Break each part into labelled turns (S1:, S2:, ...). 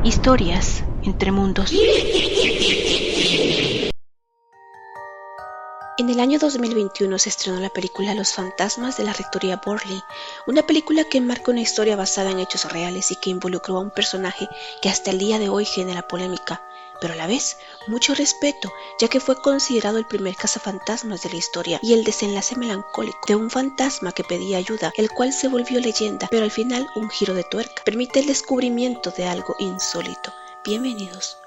S1: Historias entre mundos.
S2: En el año 2021 se estrenó la película Los fantasmas de la Rectoría Burley, una película que marca una historia basada en hechos reales y que involucró a un personaje que hasta el día de hoy genera polémica, pero a la vez mucho respeto, ya que fue considerado el primer cazafantasmas de la historia y el desenlace melancólico de un fantasma que pedía ayuda, el cual se volvió leyenda, pero al final un giro de tuerca permite el descubrimiento de algo insólito. Bienvenidos.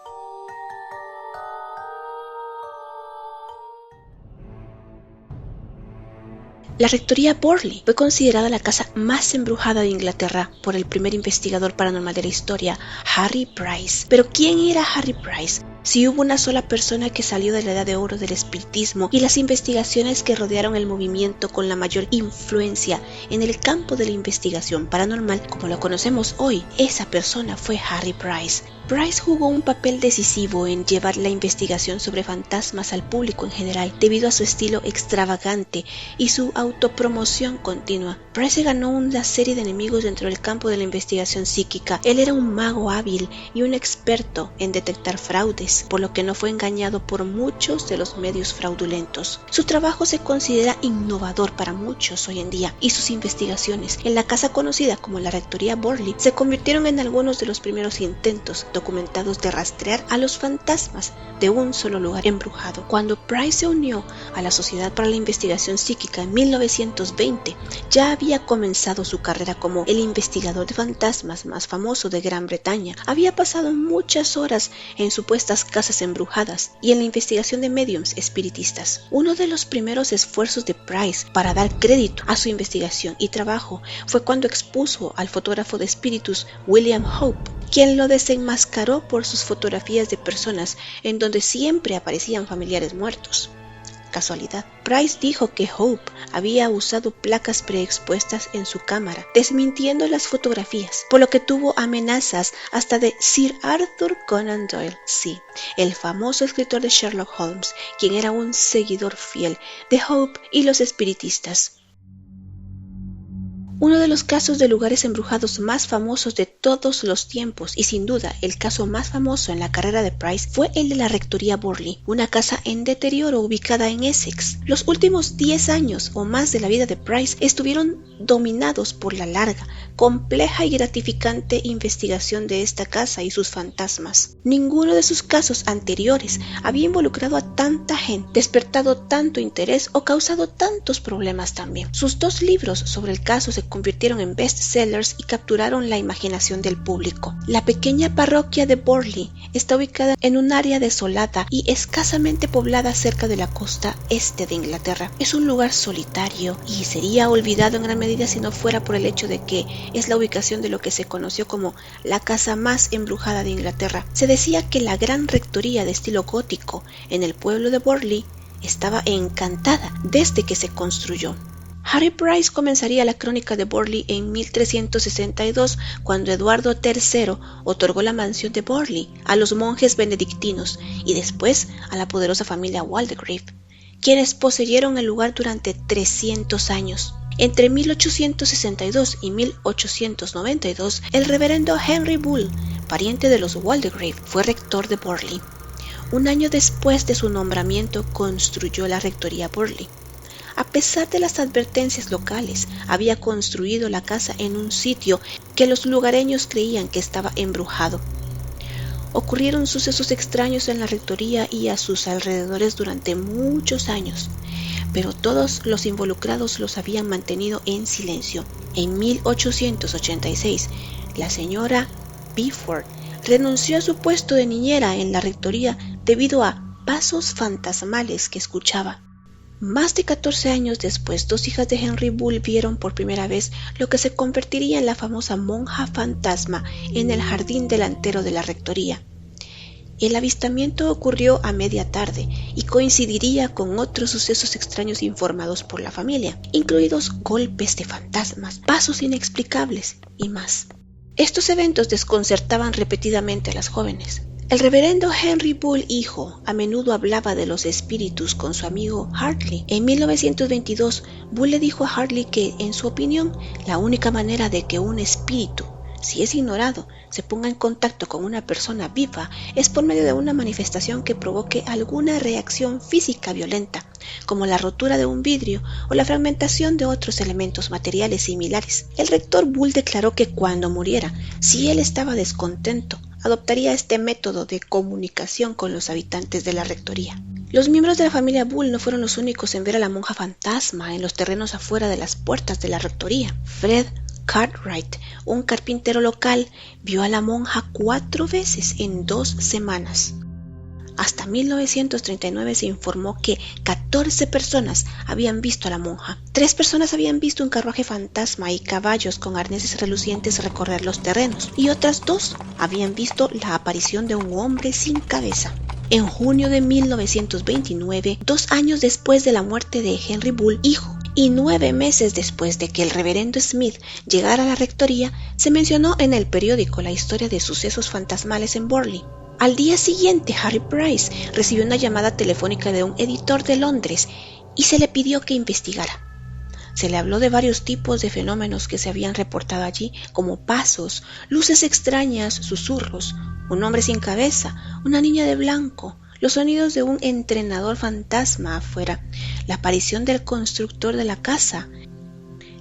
S2: La Rectoría Burley fue considerada la casa más embrujada de Inglaterra por el primer investigador paranormal de la historia, Harry Price. Pero ¿quién era Harry Price? Si hubo una sola persona que salió de la edad de oro del espiritismo y las investigaciones que rodearon el movimiento con la mayor influencia en el campo de la investigación paranormal como lo conocemos hoy, esa persona fue Harry Price. Price jugó un papel decisivo en llevar la investigación sobre fantasmas al público en general, debido a su estilo extravagante y su autopromoción continua. Price se ganó una serie de enemigos dentro del campo de la investigación psíquica. Él era un mago hábil y un experto en detectar fraudes, por lo que no fue engañado por muchos de los medios fraudulentos. Su trabajo se considera innovador para muchos hoy en día, y sus investigaciones en la casa conocida como la Rectoría Burley se convirtieron en algunos de los primeros intentos documentados de rastrear a los fantasmas de un solo lugar embrujado. Cuando Price se unió a la Sociedad para la Investigación Psíquica en 1920, ya había comenzado su carrera como el investigador de fantasmas más famoso de Gran Bretaña. Había pasado muchas horas en supuestas casas embrujadas y en la investigación de médiums espiritistas. Uno de los primeros esfuerzos de Price para dar crédito a su investigación y trabajo fue cuando expuso al fotógrafo de espíritus William Hope, quien lo desenmascaró por sus fotografías de personas en donde siempre aparecían familiares muertos. Casualidad. Price dijo que Hope había usado placas preexpuestas en su cámara, desmintiendo las fotografías, por lo que tuvo amenazas hasta de Sir Arthur Conan Doyle, sí, el famoso escritor de Sherlock Holmes, quien era un seguidor fiel de Hope y los espiritistas. Uno de los casos de lugares embrujados más famosos de todos los tiempos, y sin duda el caso más famoso en la carrera de Price, fue el de la Rectoría Burley, una casa en deterioro ubicada en Essex. Los últimos 10 años o más de la vida de Price estuvieron dominados por la larga, compleja y gratificante investigación de esta casa y sus fantasmas. Ninguno de sus casos anteriores había involucrado a tanta gente, despertado tanto interés o causado tantos problemas también. Sus 2 libros sobre el caso se convirtieron en bestsellers y capturaron la imaginación del público. La pequeña parroquia de Burley está ubicada en un área desolada y escasamente poblada cerca de la costa este de Inglaterra. Es un lugar solitario y sería olvidado en gran medida si no fuera por el hecho de que es la ubicación de lo que se conoció como la casa más embrujada de Inglaterra. Se decía que la gran rectoría de estilo gótico en el pueblo de Burley estaba encantada desde que se construyó. Harry Price comenzaría la crónica de Burley en 1362, cuando Eduardo III otorgó la mansión de Burley a los monjes benedictinos y después a la poderosa familia Waldegrave, quienes poseyeron el lugar durante 300 años. Entre 1862 y 1892, el reverendo Henry Bull, pariente de los Waldegrave, fue rector de Burley. Un año después de su nombramiento, construyó la Rectoría Burley. A pesar de las advertencias locales, había construido la casa en un sitio que los lugareños creían que estaba embrujado. Ocurrieron sucesos extraños en la rectoría y a sus alrededores durante muchos años, pero todos los involucrados los habían mantenido en silencio. En 1886, la señora Beaufort renunció a su puesto de niñera en la rectoría debido a pasos fantasmales que escuchaba. Más de 14 años después, 2 hijas de Henry Bull vieron por primera vez lo que se convertiría en la famosa monja fantasma en el jardín delantero de la rectoría. El avistamiento ocurrió a media tarde y coincidiría con otros sucesos extraños informados por la familia, incluidos golpes de fantasmas, pasos inexplicables y más. Estos eventos desconcertaban repetidamente a las jóvenes. El reverendo Henry Bull hijo a menudo hablaba de los espíritus con su amigo Hartley. En 1922, Bull le dijo a Hartley que, en su opinión, la única manera de que un espíritu si es ignorado, se ponga en contacto con una persona viva, es por medio de una manifestación que provoque alguna reacción física violenta, como la rotura de un vidrio o la fragmentación de otros elementos materiales similares. El rector Bull declaró que cuando muriera, si él estaba descontento, adoptaría este método de comunicación con los habitantes de la rectoría. Los miembros de la familia Bull no fueron los únicos en ver a la monja fantasma en los terrenos afuera de las puertas de la rectoría. Fred Cartwright, un carpintero local, vio a la monja 4 veces en 2 semanas. Hasta 1939 se informó que 14 personas habían visto a la monja. 3 personas habían visto un carruaje fantasma y caballos con arneses relucientes recorrer los terrenos, y otras 2 habían visto la aparición de un hombre sin cabeza. En junio de 1929, 2 años después de la muerte de Henry Bull, hijo, y 9 meses después de que el reverendo Smith llegara a la rectoría, se mencionó en el periódico la historia de sucesos fantasmales en Burley. Al día siguiente, Harry Price recibió una llamada telefónica de un editor de Londres y se le pidió que investigara. Se le habló de varios tipos de fenómenos que se habían reportado allí, como pasos, luces extrañas, susurros, un hombre sin cabeza, una niña de blanco, los sonidos de un entrenador fantasma afuera, la aparición del constructor de la casa,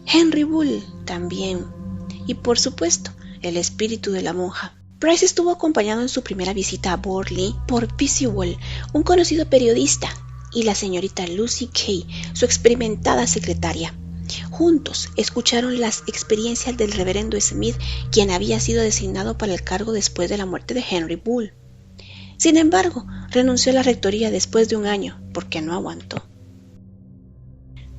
S2: Henry Bull también, y por supuesto, el espíritu de la monja. Price estuvo acompañado en su primera visita a Burley por P.C. Wall, un conocido periodista, y la señorita Lucy Kay, su experimentada secretaria. Juntos escucharon las experiencias del reverendo Smith, quien había sido designado para el cargo después de la muerte de Henry Bull. Sin embargo, renunció a la rectoría después de 1 año, porque no aguantó.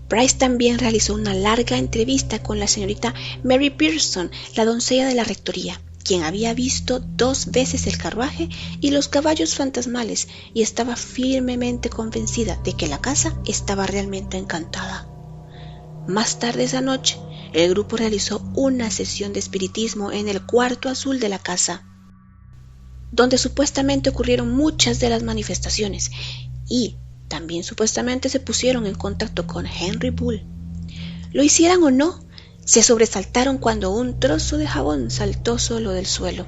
S2: Price también realizó una larga entrevista con la señorita Mary Pearson, la doncella de la rectoría, quien había visto 2 veces el carruaje y los caballos fantasmales y estaba firmemente convencida de que la casa estaba realmente encantada. Más tarde esa noche, el grupo realizó una sesión de espiritismo en el cuarto azul de la casa, donde supuestamente ocurrieron muchas de las manifestaciones y también supuestamente se pusieron en contacto con Henry Bull. Lo hicieran o no, se sobresaltaron cuando un trozo de jabón saltó solo del suelo.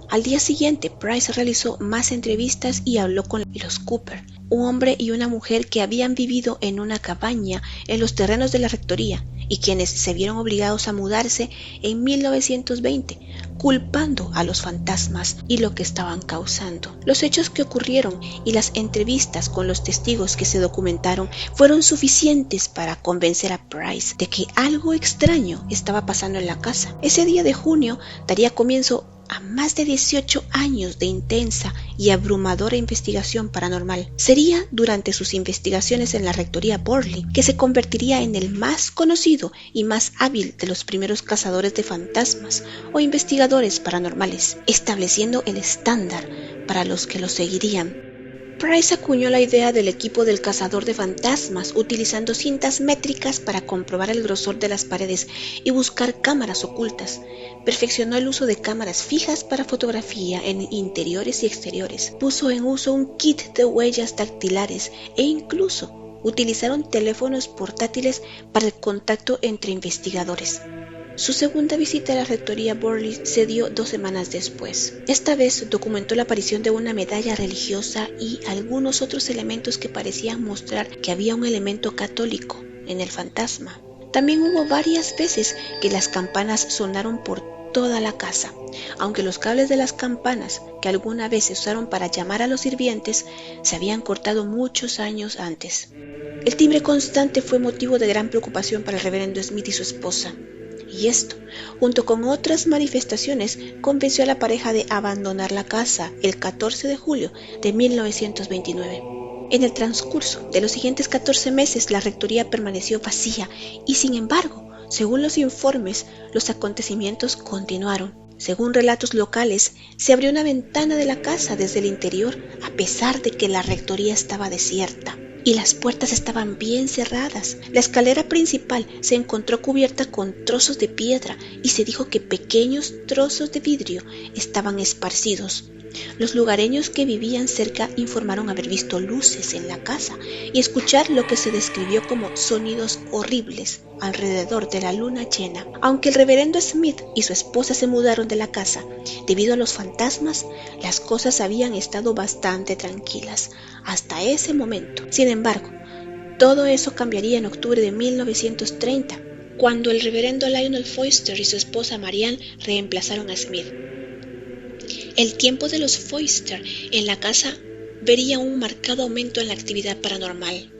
S2: Al día siguiente, Price realizó más entrevistas y habló con los Cooper, un hombre y una mujer que habían vivido en una cabaña en los terrenos de la rectoría y quienes se vieron obligados a mudarse en 1920, culpando a los fantasmas y lo que estaban causando. Los hechos que ocurrieron y las entrevistas con los testigos que se documentaron fueron suficientes para convencer a Price de que algo extraño estaba pasando en la casa. Ese día de junio daría comienzo a más de 18 años de intensa y abrumadora investigación paranormal. Sería durante sus investigaciones en la rectoría Burley que se convertiría en el más conocido y más hábil de los primeros cazadores de fantasmas o investigadores paranormales, estableciendo el estándar para los que lo seguirían. Price acuñó la idea del equipo del cazador de fantasmas utilizando cintas métricas para comprobar el grosor de las paredes y buscar cámaras ocultas. Perfeccionó el uso de cámaras fijas para fotografía en interiores y exteriores. Puso en uso un kit de huellas dactilares e incluso utilizaron teléfonos portátiles para el contacto entre investigadores. Su segunda visita a la rectoría Burley se dio 2 semanas después. Esta vez documentó la aparición de una medalla religiosa y algunos otros elementos que parecían mostrar que había un elemento católico en el fantasma. También hubo varias veces que las campanas sonaron por toda la casa, aunque los cables de las campanas que alguna vez se usaron para llamar a los sirvientes se habían cortado muchos años antes. El timbre constante fue motivo de gran preocupación para el reverendo Smith y su esposa. Y esto, junto con otras manifestaciones, convenció a la pareja de abandonar la casa el 14 de julio de 1929. En el transcurso de los siguientes 14 meses, la rectoría permaneció vacía y, sin embargo, según los informes, los acontecimientos continuaron. Según relatos locales, se abrió una ventana de la casa desde el interior, a pesar de que la rectoría estaba desierta. y las puertas estaban bien cerradas. La escalera principal se encontró cubierta con trozos de piedra y se dijo que pequeños trozos de vidrio estaban esparcidos. Los lugareños que vivían cerca informaron haber visto luces en la casa y escuchar lo que se describió como sonidos horribles alrededor de la luna llena. Aunque el reverendo Smith y su esposa se mudaron de la casa debido a los fantasmas, las cosas habían estado bastante tranquilas hasta ese momento. Sin embargo, todo eso cambiaría en octubre de 1930, cuando el reverendo Lionel Foster y su esposa Marianne reemplazaron a Smith. El tiempo de los Foster en la casa vería un marcado aumento en la actividad paranormal.